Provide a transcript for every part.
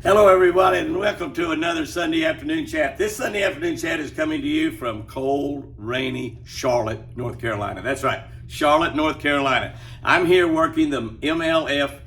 Hello, everybody, and welcome to another Sunday afternoon chat. This Sunday afternoon chat is coming to you from cold, rainy Charlotte, North Carolina. That's right, Charlotte, North Carolina. I'm here working the MLF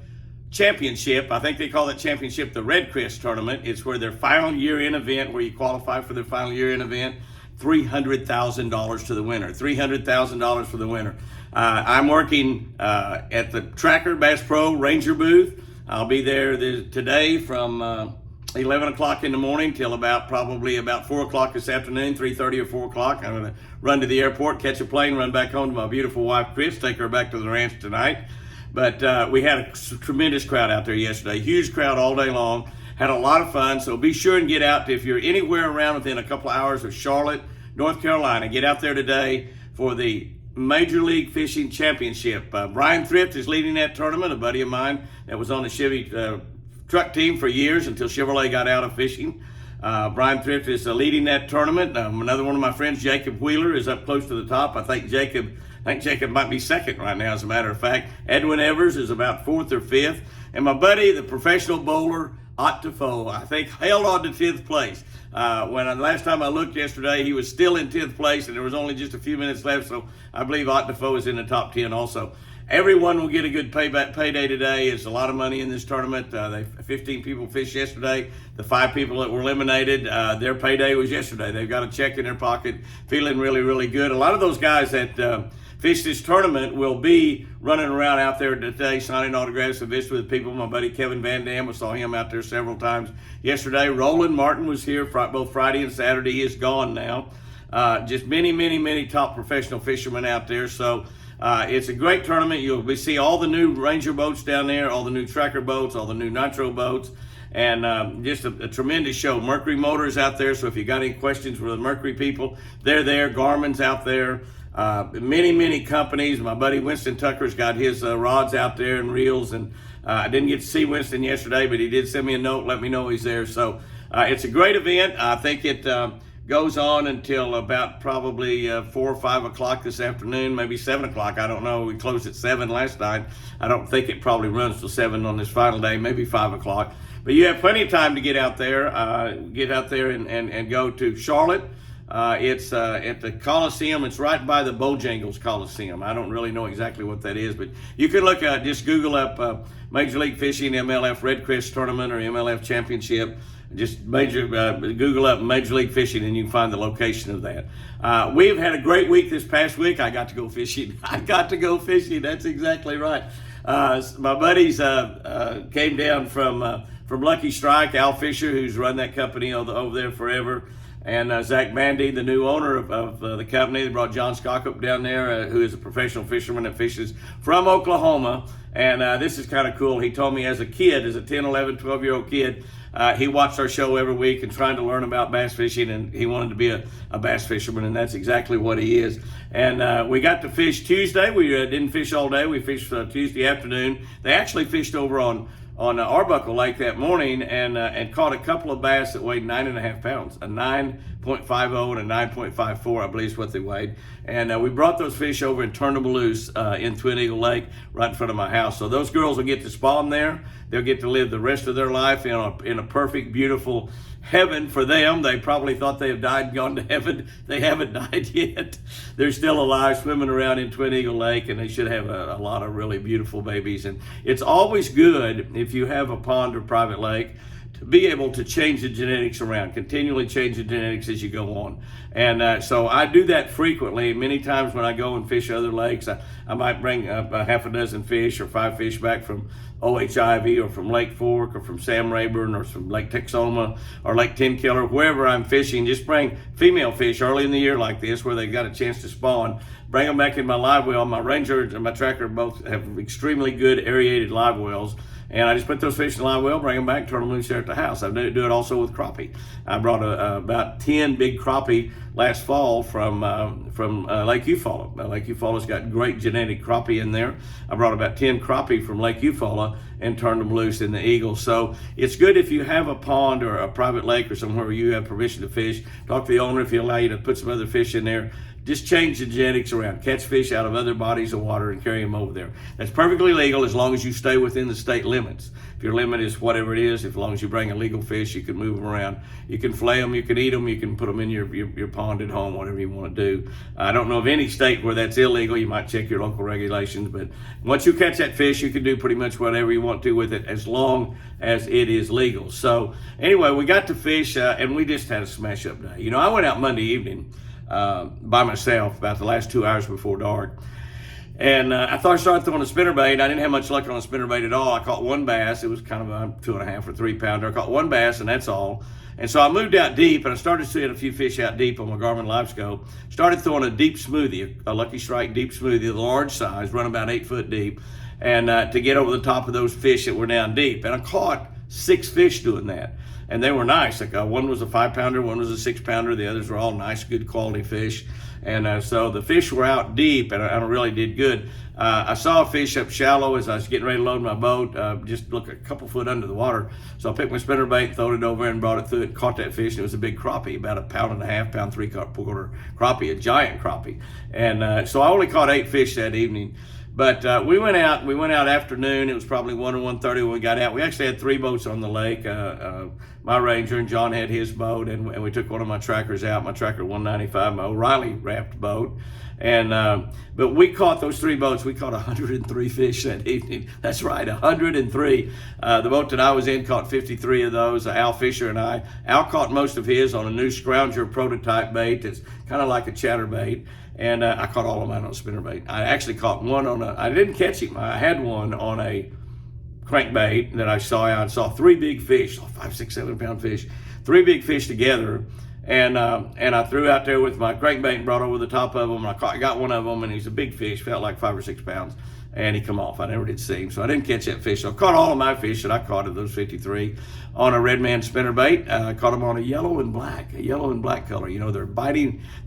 Championship. I think they call it championship the Red Crest Tournament. It's where their final year-end event, where you qualify for their final year-end event, $300,000 to the winner. $300,000 for the winner. I'm working at the Tracker Bass Pro Ranger booth. I'll be there today from 11 o'clock in the morning till probably about 4 o'clock this afternoon, 3:30 or 4 o'clock. I'm going to run to the airport, catch a plane, run back home to my beautiful wife, Chris, take her back to the ranch tonight. But we had a tremendous crowd out there yesterday, huge crowd all day long. Had a lot of fun, so be sure and get out. If you're anywhere around within a couple of hours of Charlotte, North Carolina, get out there today for the Major League Fishing Championship. Brian Thrift is leading that tournament, a buddy of mine that was on the Chevy truck team for years until Chevrolet got out of fishing. Brian Thrift is leading that tournament. Another one of my friends, Jacob Wheeler, is up close to the top. I think Jacob might be second right now, as a matter of fact. Edwin Evers is about fourth or fifth. And my buddy, the professional bowler, Ott Defoe, I think held on to 10th place. Last time I looked yesterday, he was still in 10th place, and there was only just a few minutes left, so I believe Ott Defoe is in the top 10 also. Everyone will get a good payday today. It's a lot of money in this tournament. 15 people fished yesterday. The 5 people that were eliminated, their payday was yesterday. They've got a check in their pocket, feeling really, really good. A lot of those guys that fish this tournament will be running around out there today, signing autographs and visiting with people. My buddy Kevin Van Dam, I saw him out there several times yesterday. Roland Martin was here both Friday and Saturday. He is gone now. Just many top professional fishermen out there. So it's a great tournament. You'll see all the new Ranger boats down there, all the new Tracker boats, all the new Nitro boats, and just a tremendous show. Mercury Motors out there, so if you got any questions for the Mercury people, they're there. Garmin's out there. Many companies. My buddy Winston Tucker's got his rods out there and reels, and I didn't get to see Winston yesterday, but he did send me a note, let me know he's there. So it's a great event. I think it goes on until about probably 4 or 5 o'clock this afternoon, maybe 7 o'clock. I don't know. We closed at 7 last night. I don't think it probably runs till 7 on this final day, maybe 5 o'clock. But you have plenty of time to get out there and go to Charlotte. It's at the Coliseum. It's right by the Bojangles Coliseum. I don't really know exactly what that is, but you can look at, just Google up Major League Fishing MLF Red Crest Tournament or MLF Championship. Just Google up Major League Fishing and you can find the location of that. We've had a great week this past week. I got to go fishing. That's exactly right. My buddies came down from Lucky Strike, Al Fisher, who's run that company over there forever. And Zach Bandy, the new owner of the company. They brought John Skockup down there, who is a professional fisherman that fishes from Oklahoma. And this is kind of cool. He told me as a kid, as a 10, 11, 12-year-old kid, he watched our show every week and trying to learn about bass fishing, and he wanted to be a bass fisherman, and that's exactly what he is. And we got to fish Tuesday. We didn't fish all day. We fished Tuesday afternoon. They actually fished over on Arbuckle Lake that morning and caught a couple of bass that weighed 9.5 pounds, a 9.50 and a 9.54, I believe is what they weighed. And we brought those fish over and turned them loose in Twin Eagle Lake right in front of my house. So those girls will get to spawn there. They'll get to live the rest of their life in a perfect, beautiful heaven for them. They probably thought they have died and gone to heaven. They haven't died yet. They're still alive, swimming around in Twin Eagle Lake, and they should have a lot of really beautiful babies. And it's always good if you have a pond or private lake to be able to change the genetics around, continually change the genetics as you go on. And so I do that frequently. Many times when I go and fish other lakes, I might bring a half a dozen fish or 5 fish back from OHIV or from Lake Fork or from Sam Rayburn or from Lake Texoma or Lake Tenkiller, wherever I'm fishing. Just bring female fish early in the year like this where they got a chance to spawn. Bring them back in my live well. My Ranger and my Tracker both have extremely good aerated live wells. And I just put those fish in the live well, bring them back, turn them loose there at the house. I do it also with crappie. I brought about 10 big crappie last fall from Lake Eufaula. Lake Eufaula's got great genetic crappie in there. I brought about 10 crappie from Lake Eufaula and turned them loose in the Eagle. So it's good if you have a pond or a private lake or somewhere where you have permission to fish. Talk to the owner if he'll allow you to put some other fish in there. just change the genetics around. Catch fish out of other bodies of water and carry them over there. That's perfectly legal as long as you stay within the state limits. If your limit is whatever it is, as long as you bring a legal fish, you can move them around. You can flay them, you can eat them, you can put them in your pond at home, whatever you want to do. I don't know of any state where that's illegal. You might check your local regulations, but once you catch that fish, you can do pretty much whatever you want to with it as long as it is legal. So anyway, we got to fish and we just had a smash up day. You know, I went out Monday evening by myself about the last 2 hours before dark. And I thought I started throwing a spinnerbait. I didn't have much luck on a spinnerbait at all. I caught one bass. It was kind of a 2.5 or 3 pounder. I caught one bass, and that's all. And so I moved out deep, and I started seeing a few fish out deep on my Garmin Live Scope. Started throwing a deep smoothie, a Lucky Strike deep smoothie, the large size, run about 8 foot deep, and to get over the top of those fish that were down deep. And I caught 6 fish doing that. And they were nice. Like one was a 5 pounder, one was a 6 pounder. The others were all nice, good quality fish. And so the fish were out deep, and I really did good. I saw a fish up shallow as I was getting ready to load my boat, just look a couple foot under the water. So I picked my spinnerbait, throwed it over and brought it through it, caught that fish, and it was a big crappie, about 1.5 pound, pound 3/4 crappie, a giant crappie. And so I only caught 8 fish that evening. But we went out afternoon. It was probably 1 or 1:30 when we got out. We actually had 3 boats on the lake. My Ranger and John had his boat, and we took one of my trackers out, my Tracker 195, my O'Reilly wrapped boat. And but we caught those 3 boats. We caught 103 fish that evening. That's right, 103. The boat that I was in caught 53 of those. Al Fisher and I. Al caught most of his on a new Scrounger prototype bait. It's kind of like a chatterbait. And I caught all of mine on a spinnerbait. I actually caught one I didn't catch him. I had one on a crankbait that I saw 3 big fish, 5, 6, 7 pound fish, 3 big fish together. And I threw out there with my crankbait and brought over the top of them. I got one of them, and he's a big fish, felt like 5 or 6 pounds. And he come off. I never did see him, so I didn't catch that fish. So I caught all of my fish that I caught of those 53 on a Redman spinnerbait. I caught them on a yellow and black color. You know, they're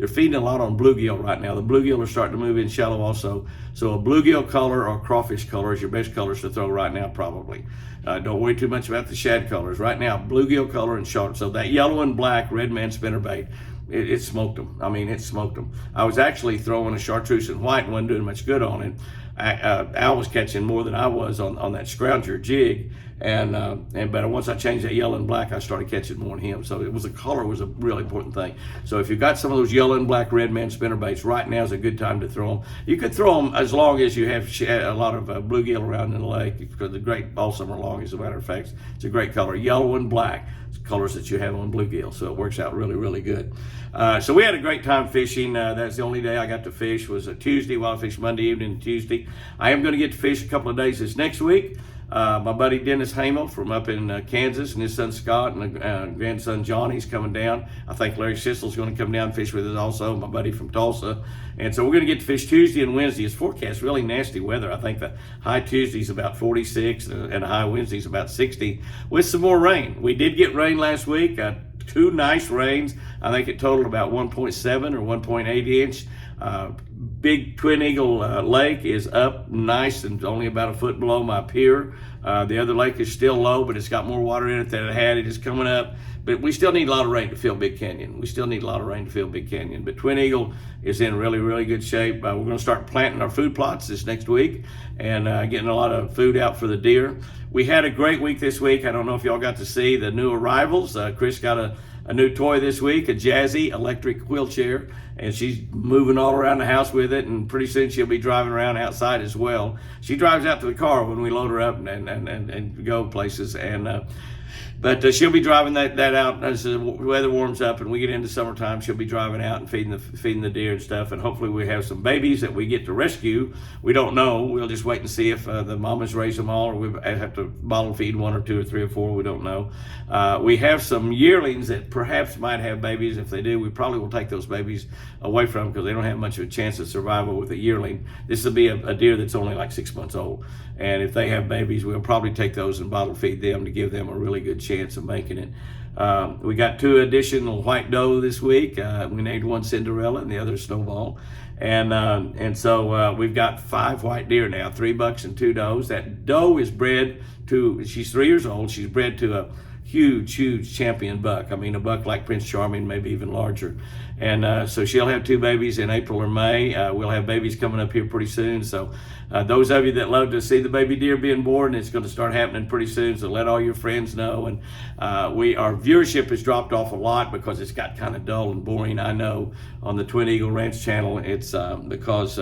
feeding a lot on bluegill right now. The bluegill are starting to move in shallow also. So a bluegill color or crawfish color is your best colors to throw right now, probably. Don't worry too much about the shad colors. Right now, bluegill color and sharp. So that yellow and black Redman spinnerbait, it smoked them. I mean, it smoked them. I was actually throwing a chartreuse and white and wasn't doing much good on it. Al was catching more than I was on that Scrounger jig, but once I changed that yellow and black, I started catching more than him. So the color was a really important thing. So if you've got some of those yellow and black Redman spinnerbaits, right now is a good time to throw them. You could throw them as long as you have a lot of bluegill around in the lake, because they're great all summer long. As a matter of fact, it's a great color, yellow and black. Colors that you have on bluegill, so it works out really, really good. So we had a great time fishing. That's the only day I got to fish was a Tuesday. While I fished Monday evening and Tuesday. I am going to get to fish a couple of days this next week. My buddy Dennis Hamel from up in Kansas and his son Scott and grandson Johnny's coming down. I think Larry Sissel's going to come down and fish with us also, my buddy from Tulsa. And so we're going to get to fish Tuesday and Wednesday. It's forecast really nasty weather. I think the high Tuesday's about 46 and the high Wednesday's about 60 with some more rain. We did get rain last week, 2 nice rains. I think it totaled about 1.7 or 1.8 inch. Big Twin Eagle Lake is up nice and only about a foot below my pier. The other lake is still low, but it's got more water in it than it had. It is coming up, but we still need a lot of rain to fill Big Canyon. But Twin Eagle is in really, really good shape. We're going to start planting our food plots this next week and getting a lot of food out for the deer. We had a great week this week. I don't know if y'all got to see the new arrivals. Chris got a new toy this week, a Jazzy electric wheelchair, and she's moving all around the house with it, and pretty soon she'll be driving around outside as well. She drives out to the car when we load her up and go places, but she'll be driving that out as the weather warms up and we get into summertime. She'll be driving out and feeding the deer and stuff, and hopefully we have some babies that we get to rescue. We don't know. We'll just wait and see if the mamas raise them all, or we have to bottle feed 1 or 2 or 3 or 4. We don't know. We have some yearlings that perhaps might have babies. If they do, we probably will take those babies away from them because they don't have much of a chance of survival with a yearling. This will be a deer that's only like 6 months old, and if they have babies, we'll probably take those and bottle feed them to give them a really good chance of making it. We got 2 additional white doe this week. We named one Cinderella and the other Snowball, and so we've got 5 white deer now, 3 bucks and 2 does. That doe is bred to, she's 3 years old. She's bred to a huge champion buck. I mean, a buck like Prince Charming, maybe even larger. And so she'll have 2 babies in April or May. We'll have babies coming up here pretty soon. So those of you that love to see the baby deer being born, it's going to start happening pretty soon. So let all your friends know. And our viewership has dropped off a lot because it's got kind of dull and boring. I know on the Twin Eagle Ranch channel, it's because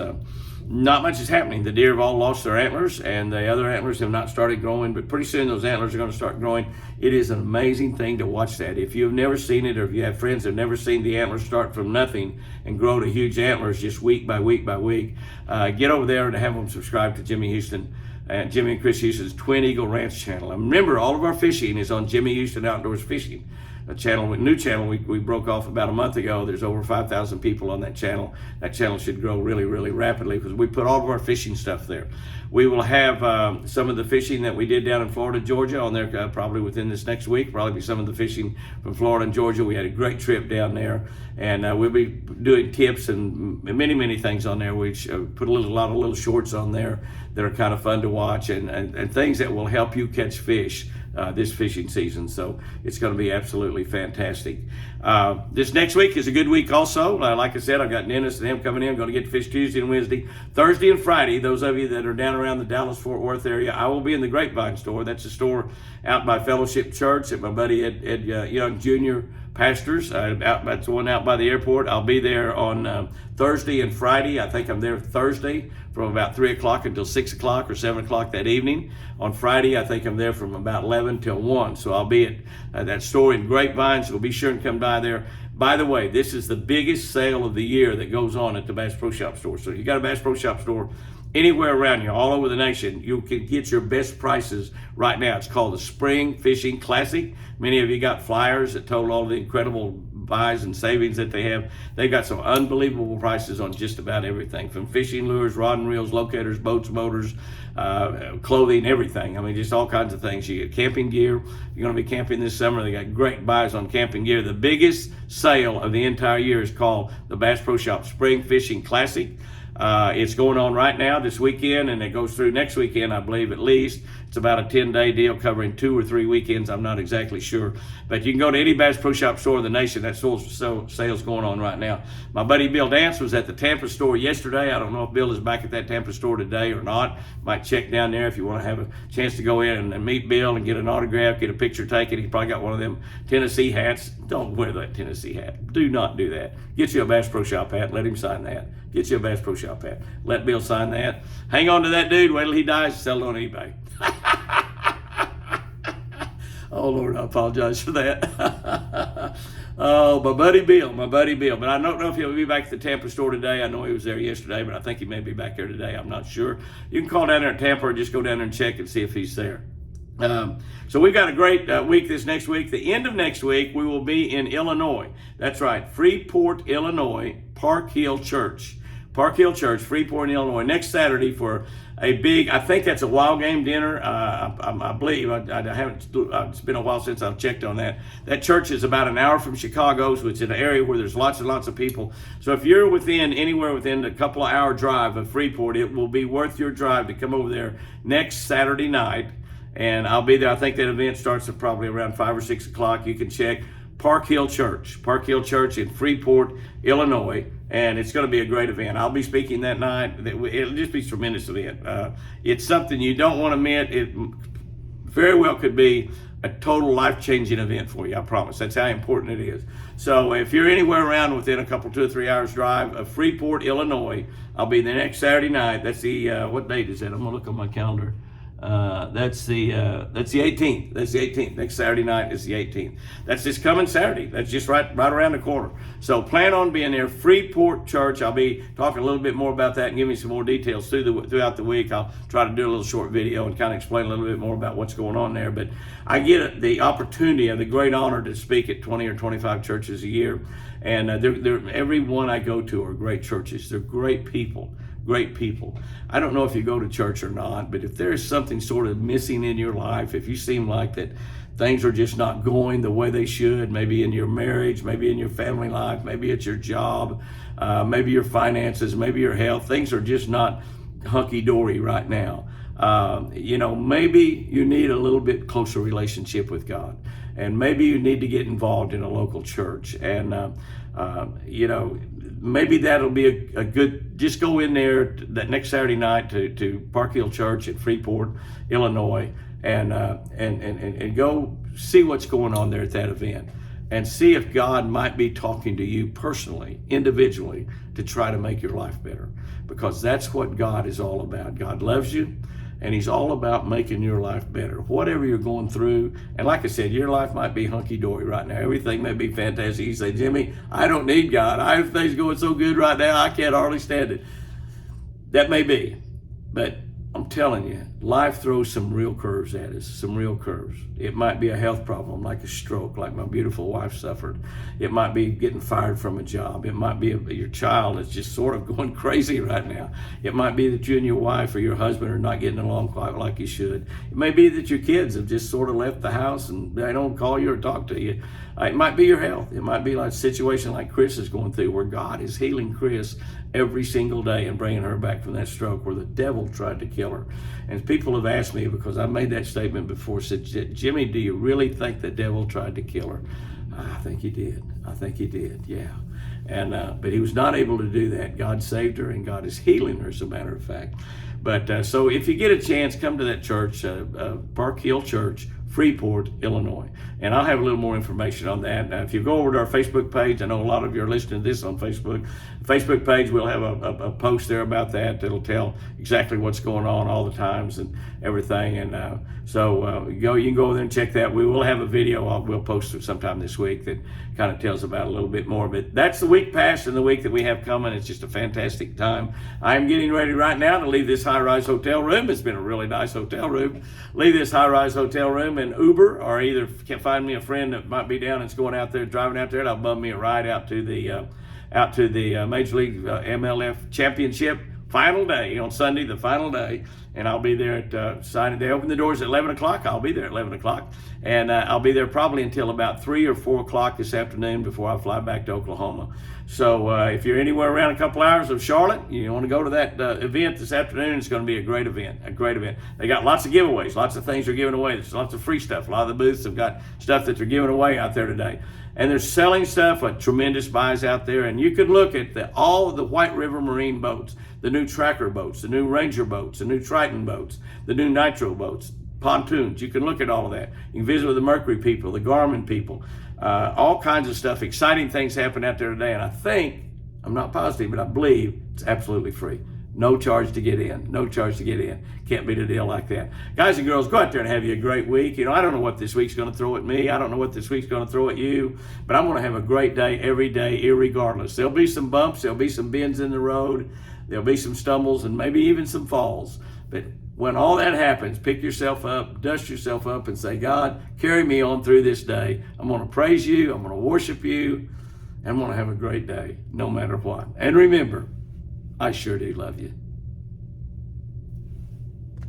not much is happening. The deer have all lost their antlers, and the other antlers have not started growing, but pretty soon those antlers are going to start growing. It is an amazing thing to watch that. If you've never seen it, or if you have friends that have never seen the antlers start from nothing and grow to huge antlers just week by week by week, get over there and have them subscribe to Jimmy Houston, Jimmy and Chris Houston's Twin Eagle Ranch channel. And remember, all of our fishing is on Jimmy Houston Outdoors Fishing. A new channel we broke off about a month ago. There's over 5,000 people on that channel. That channel should grow really rapidly because we put all of our fishing stuff there. We will have some of the fishing that we did down in Florida, Georgia on there probably within this next week. Probably be some of the fishing from Florida and Georgia. We had a great trip down there, and we'll be doing tips and many things on there. We put a lot of little shorts on there that are kind of fun to watch and things that will help you catch fish this fishing season. So it's going to be absolutely fantastic. This next week is a good week also. Like I said, I've got Dennis and him coming in. I'm going to get to fish Tuesday and Wednesday. Thursday and Friday, those of you that are down around the Dallas-Fort Worth area, I will be in the Grapevine store. That's a store out by Fellowship Church that my buddy Ed Young Jr. pastors. That's the one out by the airport. I'll be there on Thursday and Friday. I think I'm there Thursday from about 3 o'clock until 6 o'clock or 7 o'clock that evening. On Friday, I think I'm there from about 11 till 1. So I'll be at that store in Grapevine, so be sure and come by there. By the way, this is the biggest sale of the year that goes on at the Bass Pro Shop store. So if you got a Bass Pro Shop store anywhere around you, all over the nation, you can get your best prices right now. It's called the Spring Fishing Classic. Many of you got flyers that told all the incredible buys and savings that they have. They've got some unbelievable prices on just about everything, from fishing lures, rod and reels, locators, boats, motors, clothing, everything. I mean, just all kinds of things. You get camping gear. You're going to be camping this summer. They got great buys on camping gear. The biggest sale of the entire year is called the Bass Pro Shop Spring Fishing Classic. It's going on right now this weekend, and it goes through next weekend, I believe, at least. It's about a 10-day deal covering 2 or 3 weekends. I'm not exactly sure. But you can go to any Bass Pro Shop store in the nation. That sale's going on right now. My buddy Bill Dance was at the Tampa store yesterday. I don't know if Bill is back at that Tampa store today or not. Might check down there if you want to have a chance to go in and meet Bill and get an autograph, get a picture taken. He's probably got one of them Tennessee hats. Don't wear that Tennessee hat. Do not do that. Get you a Bass Pro Shop hat. Let him sign that. Get you a Bass Pro Shop hat. Let Bill sign that. Hang on to that dude. Wait till he dies. Sell it on eBay. Oh, Lord, I apologize for that. Oh, my buddy Bill. But I don't know if he'll be back at the Tampa store today. I know he was there yesterday, but I think he may be back there today. I'm not sure. You can call down there at Tampa or just go down there and check and see if he's there. So we've got a great week this next week. The end of next week, we will be in Illinois. That's right, Freeport, Illinois, Park Hill Church, Freeport, Illinois, next Saturday for a big, I think that's a wild game dinner. I believe, I haven't, it's been a while since I've checked on that. That church is about an hour from Chicago, so it's in an area where there's lots and lots of people. So if you're anywhere within a couple of hour drive of Freeport, it will be worth your drive to come over there next Saturday night. And I'll be there. I think that event starts at probably around 5 or 6 o'clock. You can check Park Hill Church in Freeport, Illinois, and it's going to be a great event. I'll be speaking that night. It'll just be a tremendous event. It's something you don't want to miss. It very well could be a total life-changing event for you, I promise. That's how important it is. So if you're anywhere around within a couple, 2 or 3 hours drive of Freeport, Illinois, I'll be there next Saturday night. That's the, what date is that? I'm going to look on my calendar. That's the 18th. That's the 18th. Next Saturday night is the 18th. That's this coming Saturday. That's just right around the corner. So plan on being there. Freeport Church. I'll be talking a little bit more about that and giving you some more details throughout the week. I'll try to do a little short video and kind of explain a little bit more about what's going on there. But I get the opportunity and the great honor to speak at 20 or 25 churches a year. And every one I go to are great churches. They're great people. Great people. I don't know if you go to church or not, but if there is something sort of missing in your life, if you seem like that things are just not going the way they should, maybe in your marriage, maybe in your family life, maybe at your job, maybe your finances, maybe your health, things are just not hunky-dory right now. Maybe you need a little bit closer relationship with God, and maybe you need to get involved in a local church. And maybe that'll be a good. Just go in there that next Saturday night to Park Hill Church at Freeport, Illinois, and go see what's going on there at that event, and see if God might be talking to you personally, individually, to try to make your life better. Because that's what God is all about. God loves you, and He's all about making your life better. Whatever you're going through, and like I said, your life might be hunky-dory right now. Everything may be fantastic. You say, Jimmy, I don't need God. Everything's going so good right now, I can't hardly stand it. That may be, but I'm telling you, life throws some real curves at us, some real curves. It might be a health problem, like a stroke, like my beautiful wife suffered. It might be getting fired from a job. It might be your child is just sort of going crazy right now. It might be that you and your wife or your husband are not getting along quite like you should. It may be that your kids have just sort of left the house and they don't call you or talk to you. It might be your health. It might be like a situation like Chris is going through, where God is healing Chris every single day and bringing her back from that stroke where the devil tried to kill her. And people have asked me, because I made that statement before, said, Jimmy, do you really think the devil tried to kill her? I think he did. I think he did, yeah. But he was not able to do that. God saved her, and God is healing her, as a matter of fact. But so if you get a chance, come to that church, Park Hill Church, Freeport, Illinois. And I'll have a little more information on that. Now, if you go over to our Facebook page, I know a lot of you are listening to this on Facebook. Facebook page, we'll have a post there about that that'll tell exactly what's going on all the times and everything. And so you can go there and check that. We will have a video we'll post it sometime this week that kind of tells about a little bit more. But that's the week past and the week that we have coming. It's just a fantastic time. I'm getting ready right now to leave this high-rise hotel room. It's been a really nice hotel room. Leave this high-rise hotel room and Uber, or either can find me a friend that might be down that's going out there, driving out there, and I'll bum me a ride out to the Major League MLF Championship final day on Sunday, the final day. And I'll be there at signing. They open the doors at 11 o'clock. I'll be there at 11 o'clock. And I'll be there probably until about 3 or 4 o'clock this afternoon before I fly back to Oklahoma. So if you're anywhere around a couple hours of Charlotte, you want to go to that event this afternoon, it's going to be a great event, They got lots of giveaways, lots of things they're giving away. There's lots of free stuff. A lot of the booths have got stuff that they're giving away out there today. And they're selling stuff like tremendous buys out there. And you can look at all of the White River Marine boats, the new Tracker boats, the new Ranger boats, the new Triton boats, the new Nitro boats, pontoons. You can look at all of that. You can visit with the Mercury people, the Garmin people, all kinds of stuff. Exciting things happen out there today. And I think, I'm not positive, but I believe it's absolutely free. No charge to get in. No charge to get in. Can't beat a deal like that. Guys and girls, go out there and have you a great week. I don't know what this week's going to throw at me. I don't know what this week's going to throw at you. But I'm going to have a great day every day, irregardless. There'll be some bumps. There'll be some bends in the road. There'll be some stumbles and maybe even some falls. But when all that happens, pick yourself up, dust yourself up, and say, God, carry me on through this day. I'm going to praise you. I'm going to worship you. And I'm going to have a great day, no matter what. And remember, I sure do love you.